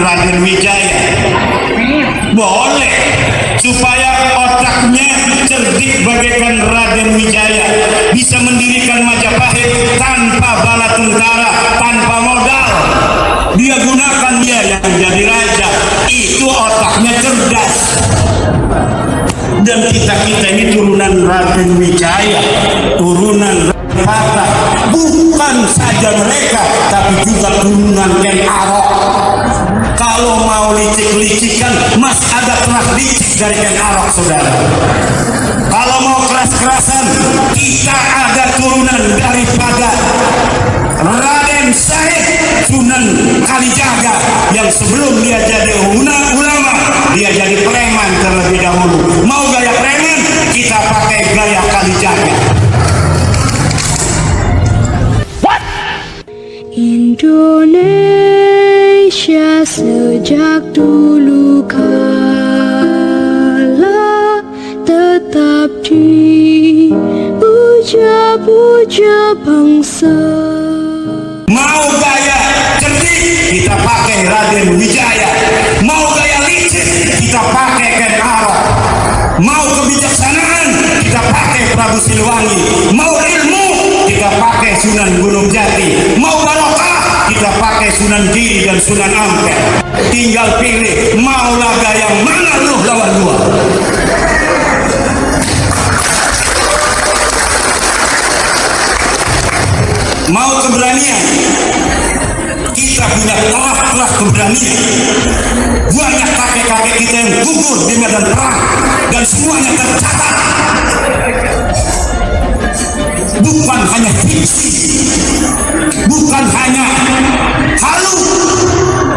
Raden Wijaya. Boleh, supaya otaknya cerdik bagaikan Raden Wijaya, bisa mendirikan Majapahit tanpa bala tentara, tanpa modal. Dia gunakan dia yang jadi raja. Itu otaknya cerdas. Dan kita ini turunan Raden Wijaya, turunan Fatah. Bukan saja mereka, tapi juga turunan Ken Arok. Kalau mau licik-licikan, Mas ada kelas licik dari Ken Arok, saudara. Kalau mau keras-kerasan, kita ada turunan daripada Raden Said Sunan Kalijaga, yang sebelum dia jadi ulama, dia jadi preman terlebih dahulu. Mau gaya preman, kita pakai gaya Kalijaga. Indonesia sejak dulu kala tetap dipuja-puja bangsa. Mau gaya cerdik, kita pakai Raden Wijaya. Mau gaya licik, kita pakai Ken Arok. Mau kebijaksanaan, kita pakai Prabu Siliwangi. Mau ilmu, kita pakai Sunan Gunung Jati. Mau barokah, kita pakai Sunan Giri dan Sunan Ampel. Tinggal pilih, mau laga yang mana lu lawan gua. Mau keberanian, kita punya telah keberanian. Banyak kakek-kakek kita yang gugur di medan perang, dan semuanya tercatat. Bukan hanya fiksi, bukan hanya halu,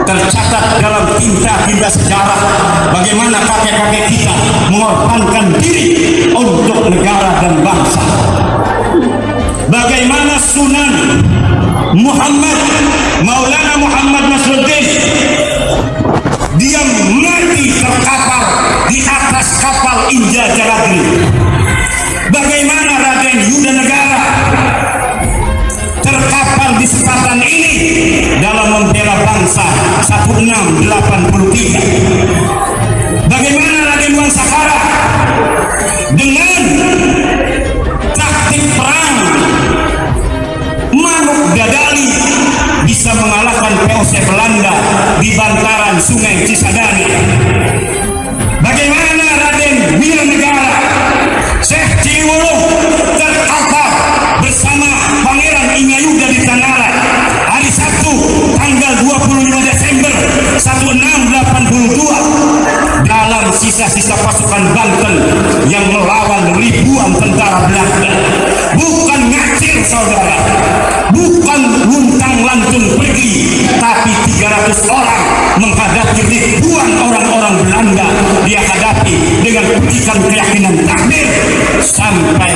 tercatat dalam tinta-tinta sejarah bagaimana kakek-kakek kita mengorbankan diri untuk negara dan bangsa. Bagaimana Sunan Muhammad Maulana Muhammad Nasruddin, dia mati terkapar di atas kapal Inja Jaladri. Bagaimana Raden Yuda Negara terkapar di sepatan ini dalam membela bangsa 1683. Bagaimana Raden Wansakara dengan taktik perang Manuk Dadali bisa mengalahkan POC Belanda di bantaran Sungai Cisadane. Bagaimana Raden Wilanegara Syekh Ciliwulung terkapar bersama Pangeran Ingayuda di Tanara hari Sabtu tanggal 25 Desember 1682 dalam sisa-sisa pasukan Banten yang melawan ribuan tentara Belanda. Bukan ngacir, saudara, bukan luntang lantung pergi, tapi 300 orang menghadapi ribuan orang-orang Belanda. Dia hadapi dengan petikan keyakinan takdir sampai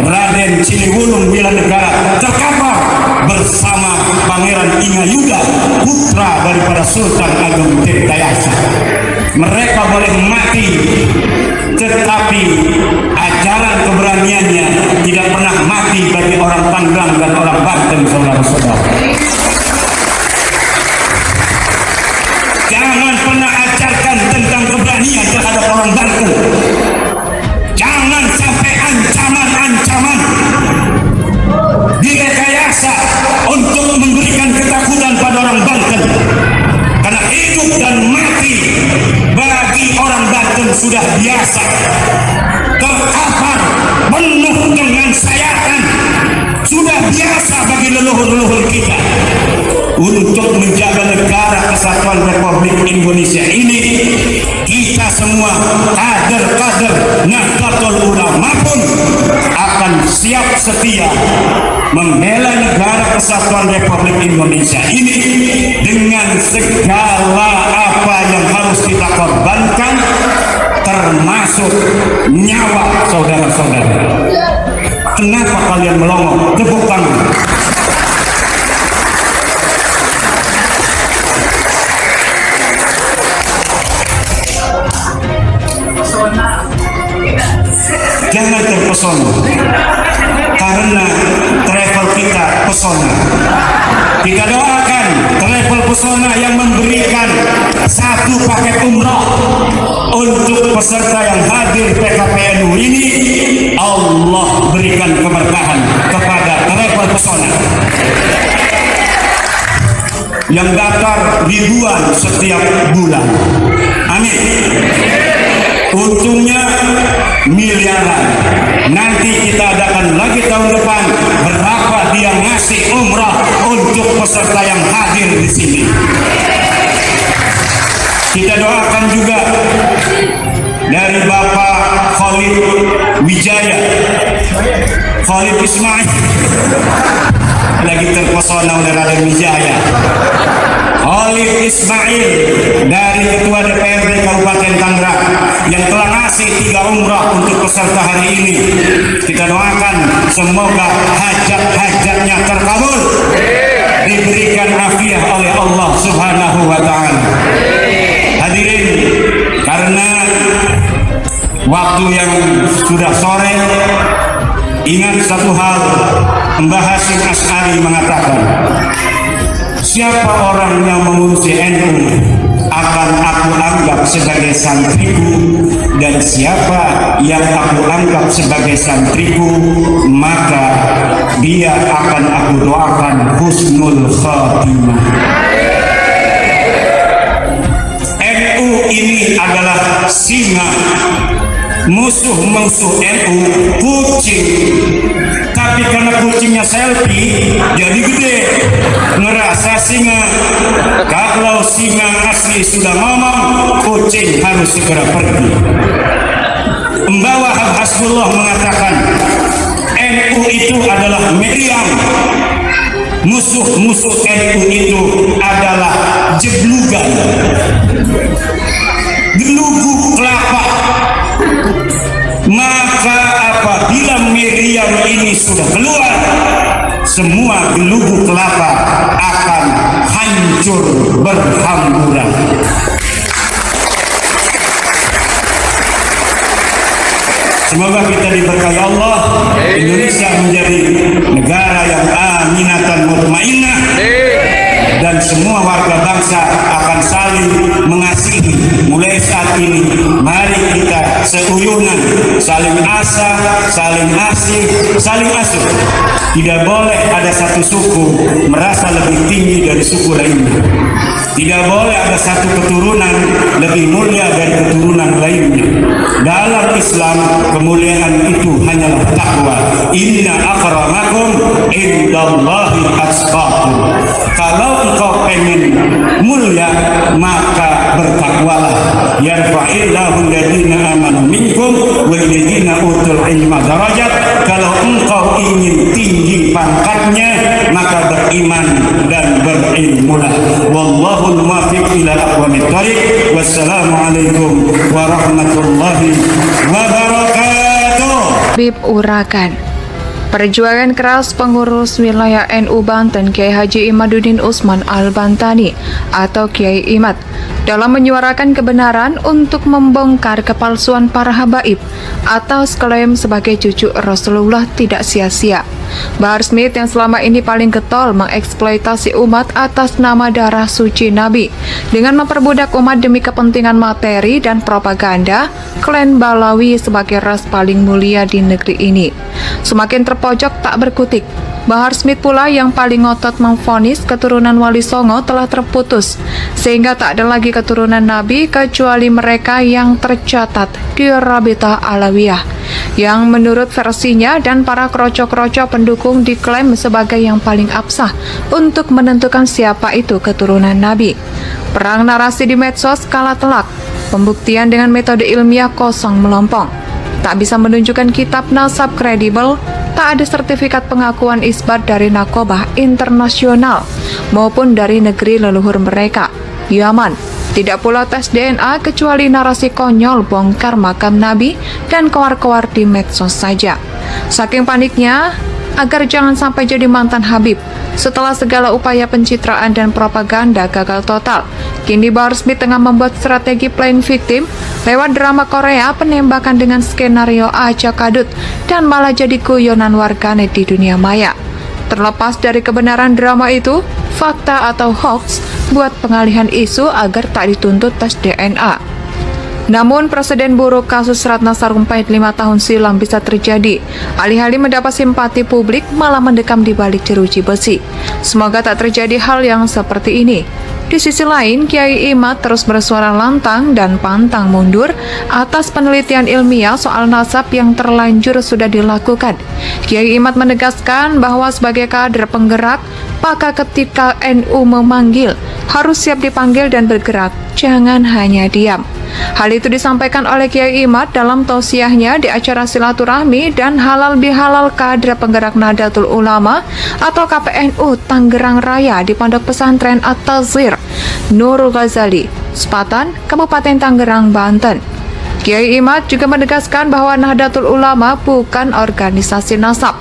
Raden Ciliwulung Wilanegara terkapar bersama Pangeran Ingayuda, putra daripada Sultan Agung Tirtayasa. Mereka boleh mati, tetapi ajaran keberaniannya tidak pernah mati bagi orang Tangerang dan orang Banten, saudara-saudara. Jangan pernah ajarkan tentang keberanian terhadap orang Banten. Jangan sampai ancaman-ancaman direkayasa untuk memberikan ketakutan pada orang Banten. Karena hidup dan mati bagi orang Banten sudah biasa. Terkapar penuh dengan sayatan sudah biasa bagi leluhur-leluhur kita. Untuk menjaga negara kesatuan Republik Indonesia ini, kita semua kader-kader Nahdlatul Ulama pun akan siap setia membela negara kesatuan Republik Indonesia ini dengan segala apa yang harus kita korbankan, termasuk nyawa saudara-saudara. Kenapa kalian melongo? Tepuk tangan. Jangan terpesona, karena travel kita pesona. Kita doakan travel pesona yang memberikan satu paket umrah untuk peserta yang hadir PKPNU ini. Allah berikan keberkahan kepada travel pesona yang daftar ribuan setiap bulan. Amin. Untungnya miliaran. Nanti kita adakan lagi tahun depan berapa dia ngasih umrah untuk peserta yang hadir di sini. Kita doakan juga dari Bapak Khalid Wijaya, Khalid Ismail, lagi terpesona oleh Raden Wijaya. Khalid Ismail dari Ketua DPRD Kabupaten Tangerang yang telah ngasih 3 umrah untuk peserta hari ini. Kita doakan semoga hajat-hajatnya terkabul, diberikan afiah oleh Allah Subhanahu wa Ta'ala. Hadirin, karena waktu yang sudah sore, ingat satu hal, Mbah Hasyim Asy'ari mengatakan, siapa orang yang mengurusi NU akan aku anggap sebagai santriku, dan siapa yang aku anggap sebagai santriku maka dia akan aku doakan husnul khatimah. NU ini adalah singa, musuh-musuh NU kucing, tapi karena kucingnya selfie jadi gede, ngerasa singa. Kalau singa asli sudah ngomong, kucing harus segera pergi. Mbah Wahab Hasbullah mengatakan NU itu adalah meriam, musuh-musuh NU itu adalah jeblugan, gelugu kelapa. Maka apabila meriam ini sudah keluar, semua gelugu kelapa akan hancur berhamburan. Semoga kita diberkahi Allah, Indonesia menjadi negara yang aminatan mutmainnah, dan semua warga bangsa akan saling mengasihi. Mulai saat ini, mari kita seuyunan, saling asa, saling asih, saling asuh. Tidak boleh ada satu suku merasa lebih tinggi dari suku lainnya. Tidak boleh ada satu keturunan lebih mulia dari keturunan lainnya. Dalam Islam, kemuliaan itu hanyalah takwa. Inna akramakum indallahi atqakum. Kalau engkau pengen mulia, maka bertakwalah. Yarfa'illahu alladhina amanu minkum walladhina utul ilma darajat. Kalau engkau ingin tinggi pangkatnya, maka beriman dan berilmulah. Wallahul muwaffiq ila aqwamit thariq. Wassalamualaikum warahmatullahi wabarakatuh. Bib Urakan. Perjuangan keras pengurus wilayah NU Banten Kiai Haji Imaduddin Usman Al-Bantani atau Kiai Imad dalam menyuarakan kebenaran untuk membongkar kepalsuan para habaib atau klaim sebagai cucu Rasulullah tidak sia-sia. Bahar Smith yang selama ini paling getol mengeksploitasi umat atas nama darah suci Nabi dengan memperbudak umat demi kepentingan materi dan propaganda klan Balawi sebagai ras paling mulia di negeri ini. Semakin terpojok tak berkutik, Bahar Smith pula yang paling ngotot memvonis keturunan Wali Songo telah terputus, sehingga tak ada lagi keturunan Nabi kecuali mereka yang tercatat di Rabitah Alawiyah, yang menurut versinya dan para kroco-kroco pendukung diklaim sebagai yang paling absah untuk menentukan siapa itu keturunan Nabi. Perang narasi di medsos kalah telak, pembuktian dengan metode ilmiah kosong melompong, tak bisa menunjukkan kitab nasab kredibel, tak ada sertifikat pengakuan isbat dari Nakobah internasional maupun dari negeri leluhur mereka, Yaman. Tidak pula tes DNA kecuali narasi konyol bongkar makam Nabi dan kowar-kowar di medsos saja. Saking paniknya agar jangan sampai jadi mantan Habib, setelah segala upaya pencitraan dan propaganda gagal total, kini Bahar Smith tengah membuat strategi playing victim lewat drama Korea penembakan dengan skenario acak adut dan malah jadi guyonan warganet di dunia maya. Terlepas dari kebenaran drama itu, fakta atau hoax buat pengalihan isu agar tak dituntut tes DNA. Namun, presiden buruk kasus Ratna Sarumpait 5 tahun silam bisa terjadi. Alih-alih mendapat simpati publik, malah mendekam di balik jeruji besi. Semoga tak terjadi hal yang seperti ini. Di sisi lain, Kiai Imad terus bersuara lantang dan pantang mundur atas penelitian ilmiah soal nasab yang terlanjur sudah dilakukan. Kiai Imad menegaskan bahwa sebagai kader penggerak, maka ketika NU memanggil, harus siap dipanggil dan bergerak, jangan hanya diam. Hal itu disampaikan oleh Kiai Imad dalam tausiahnya di acara silaturahmi dan halal bihalal kader penggerak Nahdlatul Ulama atau KPNU Tangerang Raya di Pondok Pesantren At-Tazir Nurul Ghazali, Sepatan, Kabupaten Tangerang, Banten. Kiai Imad juga menegaskan bahwa Nahdlatul Ulama bukan organisasi nasab.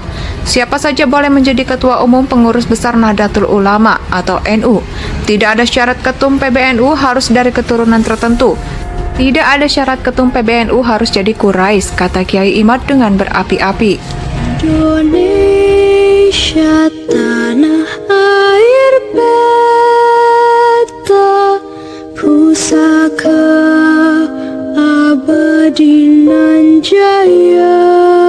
Siapa saja boleh menjadi ketua umum pengurus besar Nahdlatul Ulama atau NU. Tidak ada syarat ketum PBNU harus dari keturunan tertentu. Tidak ada syarat ketum PBNU harus jadi Quraisy, kata Kiai Imad dengan berapi-api. Indonesia tanah air beta, pusaka abadi nan jaya.